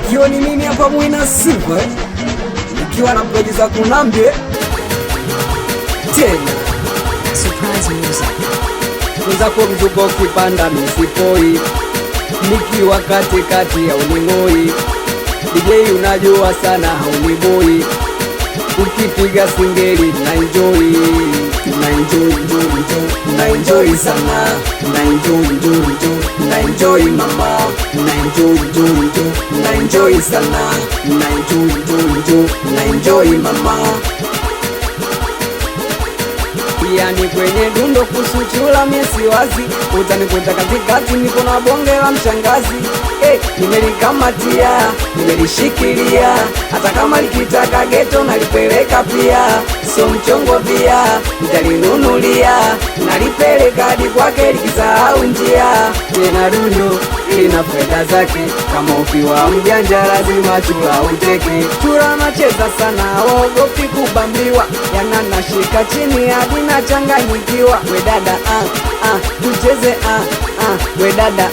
Ikiwa ni mimi hapa Mwina Silva, ikiwa na producer Kunambye tena Surprise music. Mwenzako mzuko kipanda misipoi, nikiwa katikati ya uningoi. DJ unajua sana hauniboi, ukipiga singeli na enjoy. Na enjoy sana, na enjoy mama, na enjoy sana, na enjoy mama. Yani kwenye dundo kusuchula miesi wazi, utanikuta katikati niko na bonge la mshangazi. Nimelikamatia, nimelishikilia, hata kama likitaka geto nalipeleka pia. So mchongo pia, nitalinunulia, nalipeleka hadi kwake likisahau njia. Tena dundo lina faida zake, kama ukiwa mjanja lazima chula uteke. Chula nacheza sana, waogopi kubambiwa, yana nashika chini hadi nachanganyikiwa. We dada tucheze we dada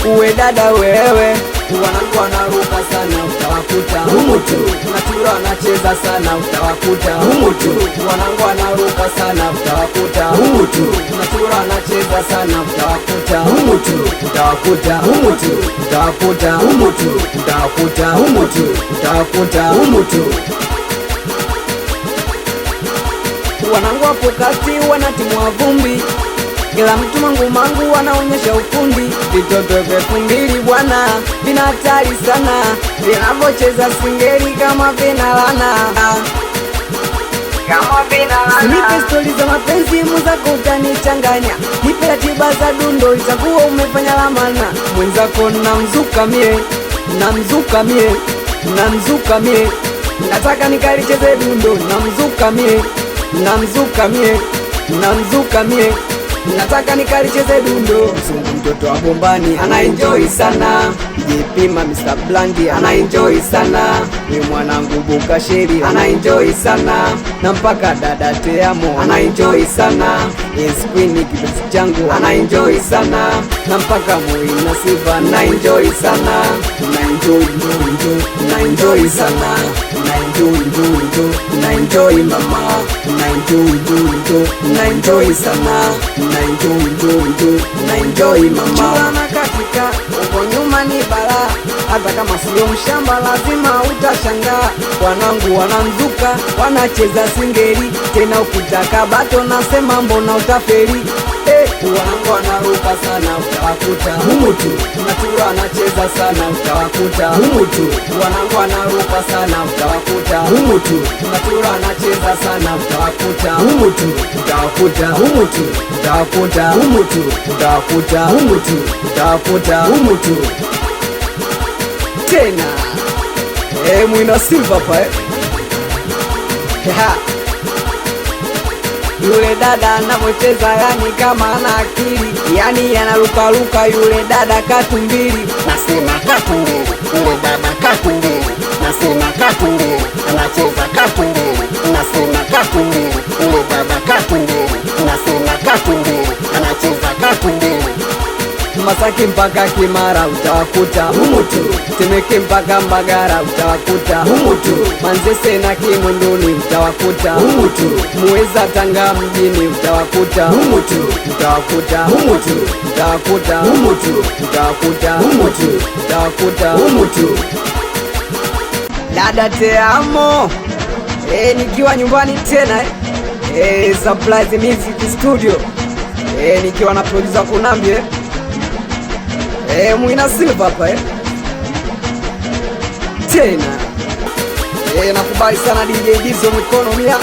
uwe dada wewe. Wanangu wanaruka sana utawakuta humu tu, nachura wanacheza sana utawakuta humu tu. Wanangu wanaruka sana utawakuta humu tu, nachura wanacheza sana utawakuta humu tu. Utawakuta humu tu, utawakuta humu tu, utawakuta humu tu, utawakuta humu tu. Wanangu wapo kati wanatimua vumbi, kila mtu mangu wanaonyesha ufundi. Vitoto vyetu mbili bwana vina hatari sana, vinavocheza singeli kama vinalana. Nipe stori za mapenzi muzako utanichanganya, nipe ratiba za dundo itakuwa umefanya lamana. Mwenzako namzuka mie, nataka nikalicheze dundo. Namzuka mie, nataka nikalicheze dundo. Msungu mtoto wa bombani ana enjoy sana, Jipima Mr. Blandi ana enjoy sana, we mwanangu Bukasheri ana enjoy sana, na mpaka dada Teamo ana enjoy sana, Yes Queen kipenzi changu ana enjoy sana, na mpaka Mwina Silva ana enjoy sana. Na enjoy sana, na enjoy mama, na enjoy sana, na enjoy mama. Chula na katika uko nyuma ni bala, hata kama sio mshamba lazima utashangaa. Wanangu wanamzuka wanacheza singeli, tena ukitaka bato nasema mbona utaferi. Wanangu wanaruka sana utawakuta humu tu, nachura anacheza sana utawakuta humu tu. Wanangu wanaruka sana utawakuta humu tu, nachura anacheza sana utawakuta humu tu. Utawakuta humu tu, utawakuta humu tu, utawakuta humu tu, utawakuta humu tu. Tena Mwina Silva pa yule dada anavocheza yani kama ana akili, yani analukaluka yule dada katumbili. Nasema katumbili, yule dada katumbili. Nasema katumbili, anacheza katumbili. Nasema katumbili, yule dada katumbili. Nasema katumbili, anacheza katumbili. Masaki mpaka Kimara utawakuta humu tu, Temeke mpaka Mbagara utawakuta humu tu, Manzese na Kinondoni utawakuta humu tu, Muheza Tanga mjini utawakuta humu tu. Utawakuta humu tu, utawakuta humu tu, utawakuta humu tu, utawakuta humu tu. Dada Teamo nikiwa nyumbani tena Surprise Music Studio nikiwa na producer Kunambye Mwina Silva hapa tena nakubali sana DJ Dizo mikono mia,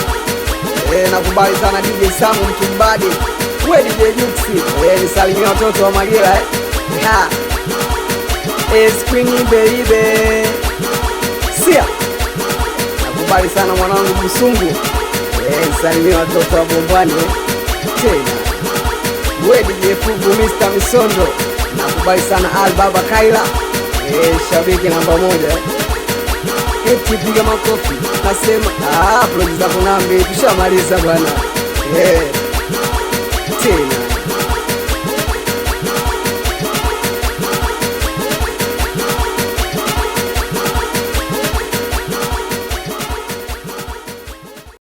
nakubali sana DJ Samu Mtumbadi, we DJ Juksi nisalimia watoto wa Magera Screen baby sia. Nakubali sana mwanangu Musungu nisalimia watoto wa Bombani tena, we DJ Fugu Mr. Misondo. Nakubali sana Albaba Kaila shabiki namba moja piga makofi. Nasema producer Kunambye tushamaliza bwana tena.